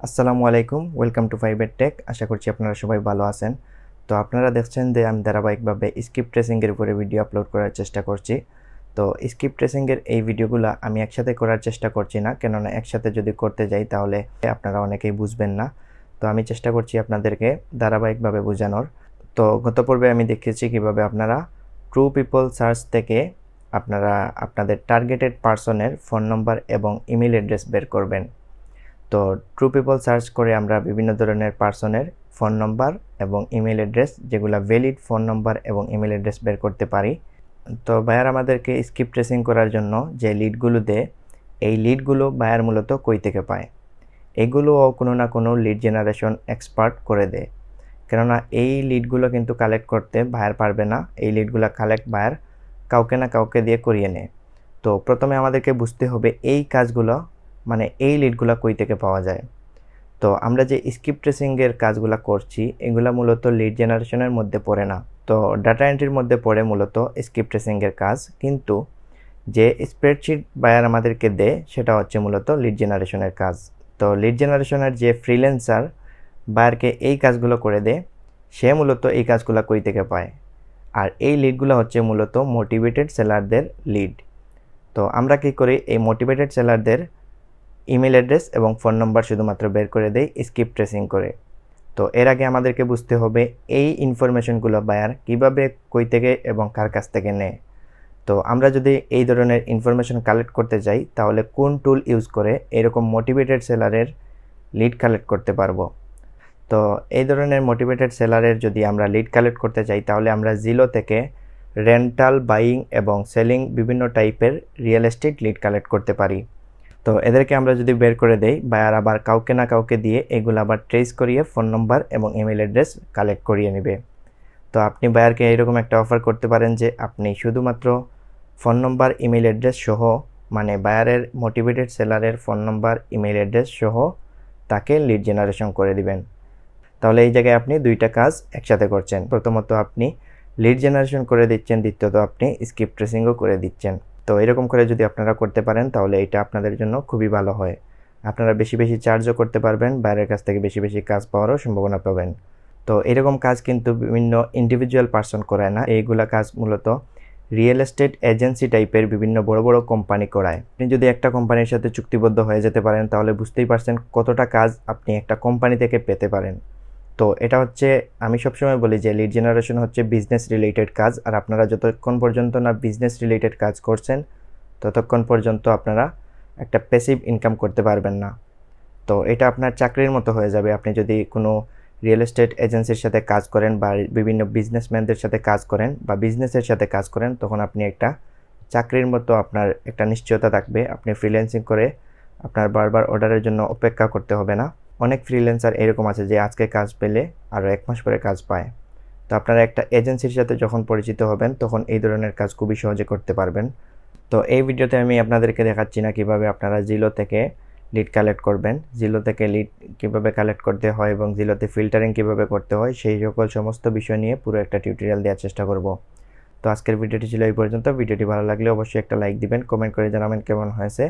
আসসালামু আলাইকুম, welcome to fibre take. আশা করছি আপনারা সবাই ভালো আছেন। তো আপনারা দেখছেন যে আমি ধারাবাহিকভাবে স্ক্রিপ্ট ট্রেসিংয়ের উপরে ভিডিও আপলোড করার চেষ্টা করছি। তো স্ক্রিপ্ট ট্রেসিংয়ের এই ভিডিওগুলো আমি একসাথে করার চেষ্টা করছি না, কেননা একসাথে যদি করতে যাই তাহলে আপনারা অনেকেই বুঝবেন না। তো আমি চেষ্টা করছি আপনাদেরকে ধারাবাহিকভাবে বোঝানোর। তো গত পর্বে আমি দেখিয়েছি কীভাবে আপনারা ট্রু পিপল সার্চ থেকে আপনারা আপনাদের টার্গেটেড পার্সনের ফোন নম্বর এবং ইমেল অ্যাড্রেস বের করবেন। তো ট্রু পিপল সার্চ করে আমরা বিভিন্ন ধরনের পার্সনের ফোন নম্বর এবং ইমেল অ্যাড্রেস, যেগুলো ভ্যালিড ফোন নম্বর এবং ইমেল অ্যাড্রেস বের করতে পারি। তো বায়ার আমাদেরকে স্ক্রিপ্ট ট্রেসিং করার জন্য যে লিডগুলো দেয়, এই লিডগুলো বায়ার মূলত কই থেকে পায়? এগুলোও কোনো না কোনো লিড জেনারেশন এক্সপার্ট করে দেয়, কেননা এই লিডগুলো কিন্তু কালেক্ট করতে বায়ার পারবে না। এই লিডগুলো কালেক্ট বায়ার কাউকে না কাউকে দিয়ে করিয়ে নেয়। তো প্রথমে আমাদেরকে বুঝতে হবে এই কাজগুলো, মানে এই লিডগুলো কই থেকে পাওয়া যায়। তো আমরা যে স্ক্রিপ্ট ট্রেসিংয়ের কাজগুলো করছি, এগুলো মূলত লিড জেনারেশনের মধ্যে পড়ে না। তো ডাটা এন্ট্রির মধ্যে পড়ে মূলত স্ক্রিপ্ট ট্রেসিংয়ের কাজ, কিন্তু যে স্প্রেডশিট বায়ার আমাদেরকে দেয় সেটা হচ্ছে মূলত লিড জেনারেশনের কাজ। তো লিড জেনারেশনের যে ফ্রিল্যান্সার বায়ারকে এই কাজগুলো করে দেয়, সে মূলত এই কাজগুলো কই থেকে পায়? আর এই লিডগুলো হচ্ছে মূলত মোটিভেটেড সেলারদের লিড। তো আমরা কি করি, এই মোটিভেটেড সেলারদের ইমেল অ্যাড্রেস এবং ফোন নম্বর শুধুমাত্র বের করে দেই স্ক্রিপ্ট ট্রেসিং করে। তো এর আগে আমাদেরকে বুঝতে হবে এই ইনফরমেশনগুলো বায়ার কিভাবে, কই থেকে এবং কার কাছ থেকে নেয়। তো আমরা যদি এই ধরনের ইনফরমেশন কালেক্ট করতে চাই, তাহলে কোন টুল ইউজ করে এরকম মোটিভেটেড সেলারের লিড কালেক্ট করতে পারবো? তো এই ধরনের মোটিভেটেড সেলারের যদি আমরা লিড কালেক্ট করতে চাই, তাহলে আমরা জিলো থেকে রেন্টাল, বাইং এবং সেলিং বিভিন্ন টাইপের রিয়েল এস্টেট লিড কালেক্ট করতে পারি। তো এদেরকে আমরা যদি বের করে দেই, বায়ার আবার কাউকে না কাউকে দিয়ে এগুলো আবার ট্রেস করিয়ে ফোন নম্বর এবং ইমেল অ্যাড্রেস কালেক্ট করিয়ে নেবে। তো আপনি বায়ারকে এরকম একটা অফার করতে পারেন যে আপনি শুধুমাত্র ফোন নম্বর, ইমেল অ্যাড্রেস সহ, মানে বায়ারের মোটিভেটেড সেলারের ফোন নম্বর, ইমেল অ্যাড্রেস সহ তাকে লিড জেনারেশন করে দিবেন। তাহলে এই জায়গায় আপনি দুইটা কাজ একসাথে করছেন। প্রথমত আপনি লিড জেনারেশন করে দিচ্ছেন, দ্বিতীয়ত আপনি স্ক্রিপ্ট ট্রেসিংও করে দিচ্ছেন। তো এরকম করে যদি আপনারা করতে পারেন, তাহলে এটা আপনাদের জন্য খুবই ভালো হয়। আপনারা বেশি বেশি চার্জও করতে পারবেন, বাইরের কাছ থেকে বেশি বেশি কাজ পাওয়ারও সম্ভাবনা পাবেন। তো এরকম কাজ কিন্তু বিভিন্ন ইন্ডিভিজুয়াল পার্সন করায় না, এইগুলা কাজ মূলত রিয়েল এস্টেট এজেন্সি টাইপের বিভিন্ন বড় বড় কোম্পানি করায়। আপনি যদি একটা কোম্পানির সাথে চুক্তিবদ্ধ হয়ে যেতে পারেন, তাহলে বুঝতেই পারছেন কতটা কাজ আপনি একটা কোম্পানি থেকে পেতে পারেন। তো এটা হচ্ছে, আমি সবসময় বলি যে লিড জেনারেশন হচ্ছে বিজনেস রিলেটেড কাজ, আর আপনারা যতক্ষণ পর্যন্ত না বিজনেস রিলেটেড কাজ করছেন, ততক্ষণ পর্যন্ত আপনারা একটা প্যাসিভ ইনকাম করতে পারবেন না। তো এটা আপনার চাকরির মতো হয়ে যাবে। আপনি যদি কোনো রিয়েল এস্টেট এজেন্সির সাথে কাজ করেন, বা বিভিন্ন বিজনেসম্যানদের সাথে কাজ করেন, বা বিজনেসের সাথে কাজ করেন, তখন আপনি একটা চাকরির মতো আপনার একটা নিশ্চয়তা থাকবে। আপনি ফ্রিল্যান্সিং করে আপনার বারবার অর্ডারের জন্য অপেক্ষা করতে হবে না। অনেক ফ্রিল্যান্সার এরকম আছে যে আজকে কাজ পেলে আরও 1 মাস পরে কাজ পায়। তো আপনারা একটা এজেন্সির সাথে যখন পরিচিত হবেন, তখন এই ধরনের কাজ খুবই সহজে করতে পারবেন। তো এই ভিডিওতে আমি আপনাদেরকে দেখাচ্ছি না কিভাবে আপনারা জিলো থেকে লিড কালেক্ট করবেন, জিলো থেকে লিড কিভাবে কালেক্ট করতে হয় এবং জিলোতে ফিল্টারিং কিভাবে করতে হয়, সেই সকল সমস্ত বিষয় নিয়ে পুরো একটা টিউটোরিয়াল দেওয়ার চেষ্টা করব। তো আজকের ভিডিওটি ছিল এই পর্যন্ত। ভিডিওটি ভালো লাগলে অবশ্যই একটা লাইক দিবেন, কমেন্ট করে জানাবেন কেমন হয়েছে।